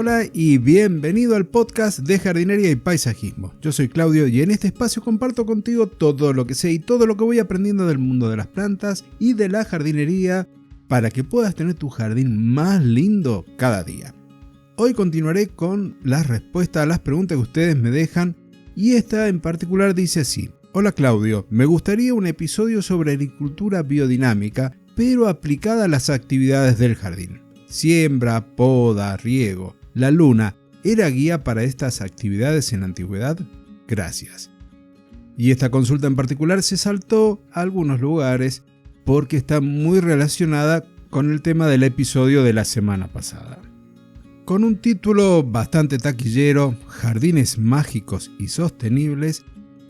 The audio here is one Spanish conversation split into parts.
Hola y bienvenido al podcast de jardinería y paisajismo. Yo soy Claudio y en este espacio comparto contigo todo lo que sé y todo lo que voy aprendiendo del mundo de las plantas y de la jardinería para que puedas tener tu jardín más lindo cada día. Hoy continuaré con las respuestas a las preguntas que ustedes me dejan y esta en particular dice así. Hola Claudio, me gustaría un episodio sobre agricultura biodinámica pero aplicada a las actividades del jardín. Siembra, poda, riego. ¿La luna era guía para estas actividades en la antigüedad? Gracias. Y esta consulta en particular se saltó a algunos lugares porque está muy relacionada con el tema del episodio de la semana pasada. Con un título bastante taquillero, Jardines mágicos y sostenibles,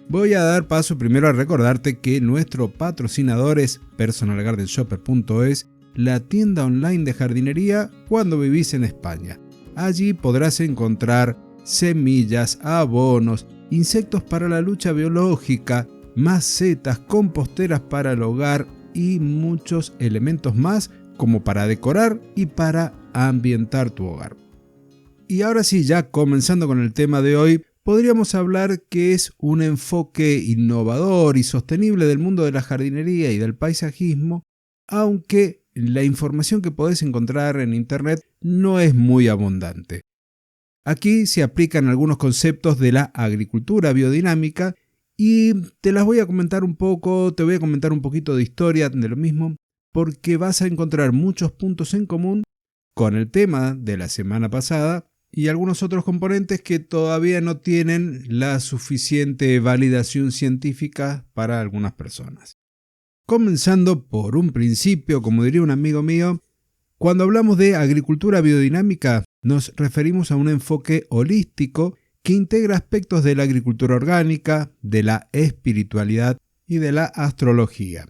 voy a dar paso primero a recordarte que nuestro patrocinador es personalgardenshopper.es, la tienda online de jardinería cuando vivís en España. Allí podrás encontrar semillas, abonos, insectos para la lucha biológica, macetas, composteras para el hogar y muchos elementos más como para decorar y para ambientar tu hogar. Y ahora sí, ya comenzando con el tema de hoy, podríamos hablar que es un enfoque innovador y sostenible del mundo de la jardinería y del paisajismo, aunque la información que podés encontrar en internet no es muy abundante. Aquí se aplican algunos conceptos de la agricultura biodinámica y te las voy a comentar un poco, te voy a comentar un poquito de historia de lo mismo, porque vas a encontrar muchos puntos en común con el tema de la semana pasada y algunos otros componentes que todavía no tienen la suficiente validación científica para algunas personas. Comenzando por un principio, como diría un amigo mío, cuando hablamos de agricultura biodinámica nos referimos a un enfoque holístico que integra aspectos de la agricultura orgánica, de la espiritualidad y de la astrología.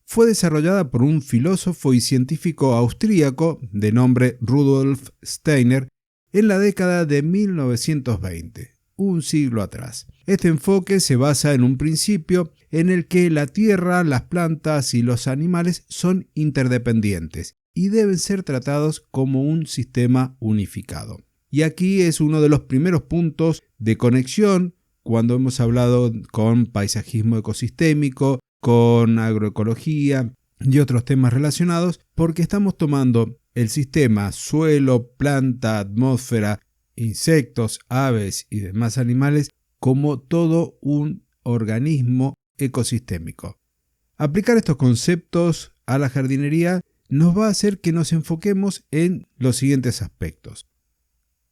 Fue desarrollada por un filósofo y científico austríaco de nombre Rudolf Steiner en la década de 1920, un siglo atrás. Este enfoque se basa en un principio en el que la tierra, las plantas y los animales son interdependientes y deben ser tratados como un sistema unificado. Y aquí es uno de los primeros puntos de conexión cuando hemos hablado con paisajismo ecosistémico, con agroecología y otros temas relacionados, porque estamos tomando el sistema suelo, planta, atmósfera, insectos, aves y demás animales como todo un organismo ecosistémico. Aplicar estos conceptos a la jardinería nos va a hacer que nos enfoquemos en los siguientes aspectos.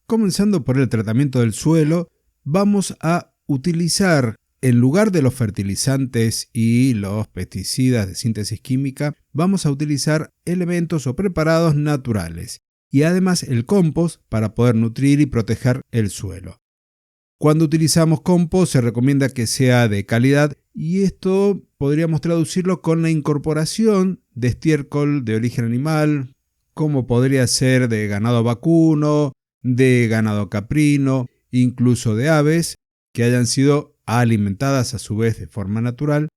Comenzando por el tratamiento del suelo, vamos a utilizar, en lugar de los fertilizantes y los pesticidas de síntesis química, vamos a utilizar elementos o preparados naturales y además el compost para poder nutrir y proteger el suelo. Cuando utilizamos compost se recomienda que sea de calidad y esto podríamos traducirlo con la incorporación de estiércol de origen animal, como podría ser de ganado vacuno, de ganado caprino, incluso de aves que hayan sido alimentadas a su vez de forma natural.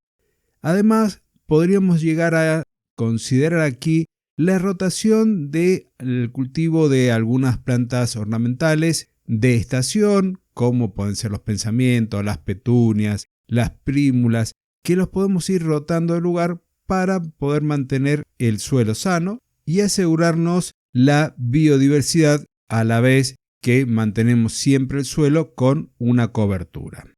Además, podríamos llegar a considerar aquí la rotación del cultivo de algunas plantas ornamentales de estación, como pueden ser los pensamientos, las petunias, las prímulas, que los podemos ir rotando de lugar para poder mantener el suelo sano y asegurarnos la biodiversidad a la vez que mantenemos siempre el suelo con una cobertura.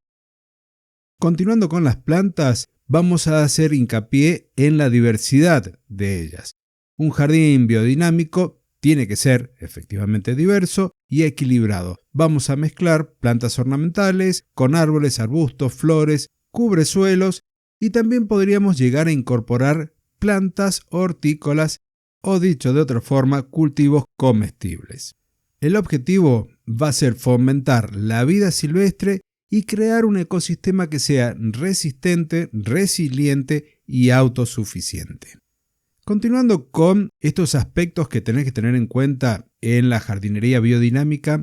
Continuando con las plantas, vamos a hacer hincapié en la diversidad de ellas. Un jardín biodinámico tiene que ser efectivamente diverso y equilibrado. Vamos a mezclar plantas ornamentales con árboles, arbustos, flores, cubresuelos y también podríamos llegar a incorporar plantas hortícolas o, dicho de otra forma, cultivos comestibles. El objetivo va a ser fomentar la vida silvestre y crear un ecosistema que sea resistente, resiliente y autosuficiente. Continuando con estos aspectos que tenés que tener en cuenta en la jardinería biodinámica,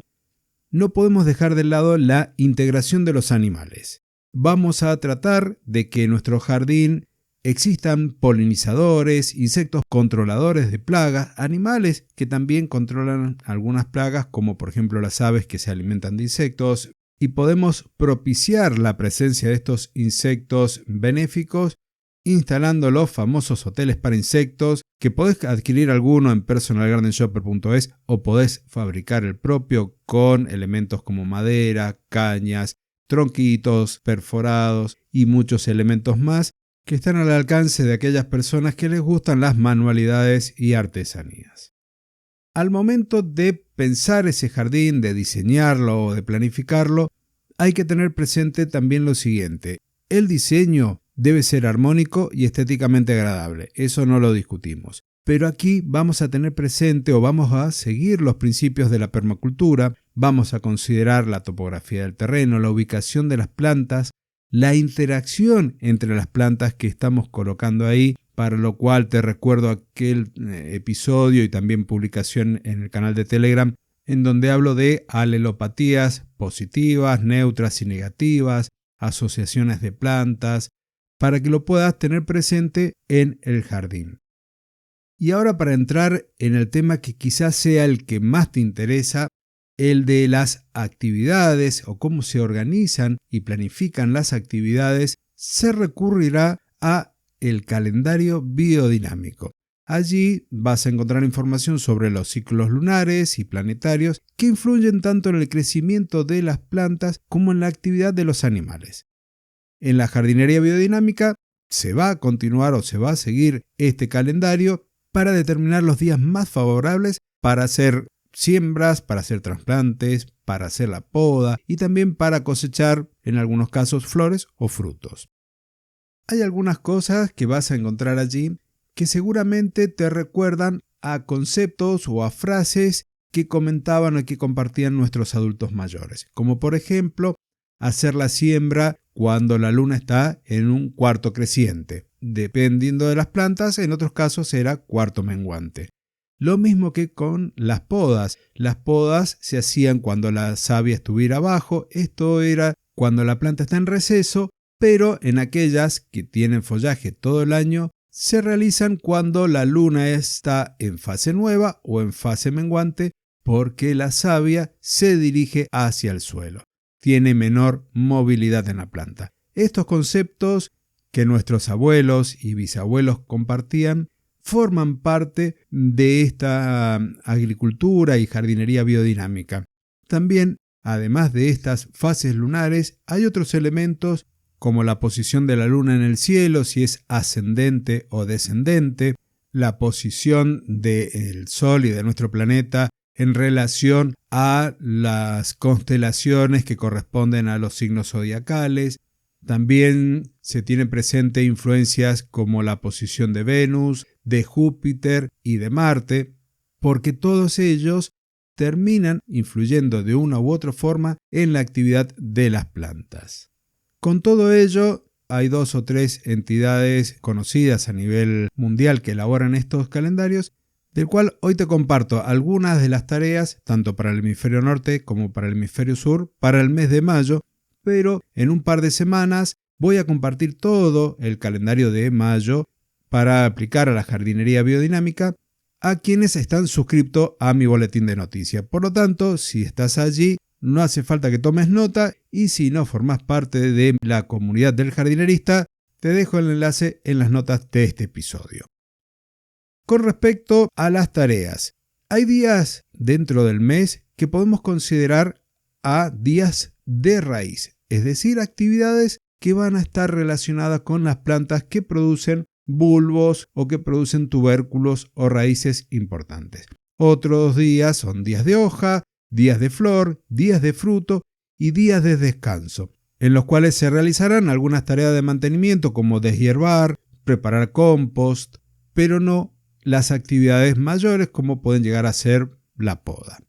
no podemos dejar de lado la integración de los animales. Vamos a tratar de que nuestro jardín existan polinizadores, insectos controladores de plagas, animales que también controlan algunas plagas, como por ejemplo las aves que se alimentan de insectos, y podemos propiciar la presencia de estos insectos benéficos instalando los famosos hoteles para insectos, que podés adquirir alguno en personalgardenshopper.es o podés fabricar el propio con elementos como madera, cañas, tronquitos perforados y muchos elementos más que están al alcance de aquellas personas que les gustan las manualidades y artesanías. Al momento de pensar ese jardín, de diseñarlo o de planificarlo, hay que tener presente también lo siguiente: el diseño debe ser armónico y estéticamente agradable, eso no lo discutimos. Pero aquí vamos a tener presente o vamos a seguir los principios de la permacultura, vamos a considerar la topografía del terreno, la ubicación de las plantas, la interacción entre las plantas que estamos colocando ahí, para lo cual te recuerdo aquel episodio y también publicación en el canal de Telegram, en donde hablo de alelopatías positivas, neutras y negativas, asociaciones de plantas, para que lo puedas tener presente en el jardín. Y ahora, para entrar en el tema que quizás sea el que más te interesa, el de las actividades o cómo se organizan y planifican las actividades, se recurrirá a el calendario biodinámico. Allí vas a encontrar información sobre los ciclos lunares y planetarios que influyen tanto en el crecimiento de las plantas como en la actividad de los animales. En la jardinería biodinámica se va a continuar o se va a seguir este calendario para determinar los días más favorables para hacer siembras, para hacer trasplantes, para hacer la poda y también para cosechar, en algunos casos, flores o frutos. Hay algunas cosas que vas a encontrar allí que seguramente te recuerdan a conceptos o a frases que comentaban o que compartían nuestros adultos mayores, como por ejemplo hacer la siembra cuando la luna está en un cuarto creciente. Dependiendo de las plantas, en otros casos era cuarto menguante. Lo mismo que con las podas. Las podas se hacían cuando la savia estuviera abajo. Esto era cuando la planta está en receso, pero en aquellas que tienen follaje todo el año, se realizan cuando la luna está en fase nueva o en fase menguante, porque la savia se dirige hacia el suelo. Tiene menor movilidad en la planta. Estos conceptos que nuestros abuelos y bisabuelos compartían forman parte de esta agricultura y jardinería biodinámica. También, además de estas fases lunares, hay otros elementos como la posición de la luna en el cielo, si es ascendente o descendente, la posición del Sol y de nuestro planeta en relación a las constelaciones que corresponden a los signos zodiacales. También se tienen presente influencias como la posición de Venus, de Júpiter y de Marte, porque todos ellos terminan influyendo de una u otra forma en la actividad de las plantas. Con todo ello, hay 2 o 3 entidades conocidas a nivel mundial que elaboran estos calendarios, del cual hoy te comparto algunas de las tareas, tanto para el hemisferio norte como para el hemisferio sur, para el mes de mayo, pero en un par de semanas voy a compartir todo el calendario de mayo para aplicar a la jardinería biodinámica a quienes están suscriptos a mi boletín de noticias. Por lo tanto, si estás allí, no hace falta que tomes nota, y si no formas parte de la comunidad del jardinerista, te dejo el enlace en las notas de este episodio. Con respecto a las tareas, hay días dentro del mes que podemos considerar a días de raíz, es decir, actividades que van a estar relacionadas con las plantas que producen bulbos o que producen tubérculos o raíces importantes. Otros días son días de hoja, días de flor, días de fruto y días de descanso, en los cuales se realizarán algunas tareas de mantenimiento como deshiervar, preparar compost, pero no las actividades mayores como pueden llegar a ser la poda.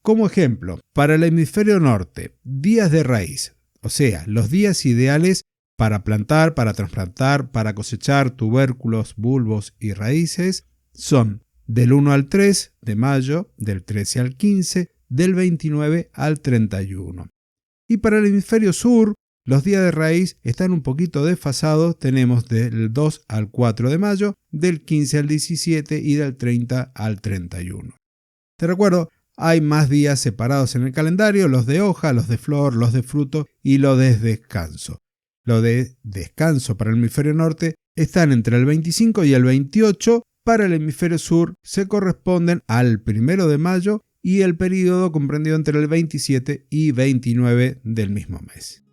Como ejemplo, para el hemisferio norte, días de raíz, o sea, los días ideales para plantar, para trasplantar, para cosechar tubérculos, bulbos y raíces, son del 1 al 3 de mayo, del 13 al 15, del 29 al 31. Y para el hemisferio sur, Los días de raíz están un poquito desfasados, tenemos del 2 al 4 de mayo, del 15 al 17 y del 30 al 31. Te recuerdo, hay más días separados en el calendario, los de hoja, los de flor, los de fruto y los de descanso. Los de descanso para el hemisferio norte están entre el 25 y el 28, para el hemisferio sur se corresponden al 1 de mayo y el periodo comprendido entre el 27 y 29 del mismo mes.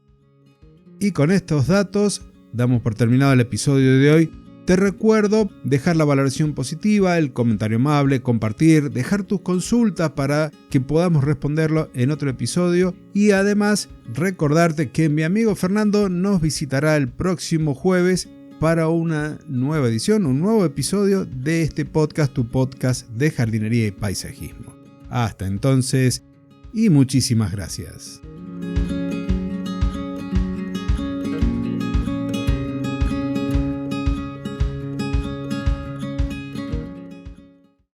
Y con estos datos damos por terminado el episodio de hoy. Te recuerdo dejar la valoración positiva, el comentario amable, compartir, dejar tus consultas para que podamos responderlo en otro episodio y además recordarte que mi amigo Fernando nos visitará el próximo jueves para una nueva edición, un nuevo episodio de este podcast, tu podcast de jardinería y paisajismo. Hasta entonces y muchísimas gracias.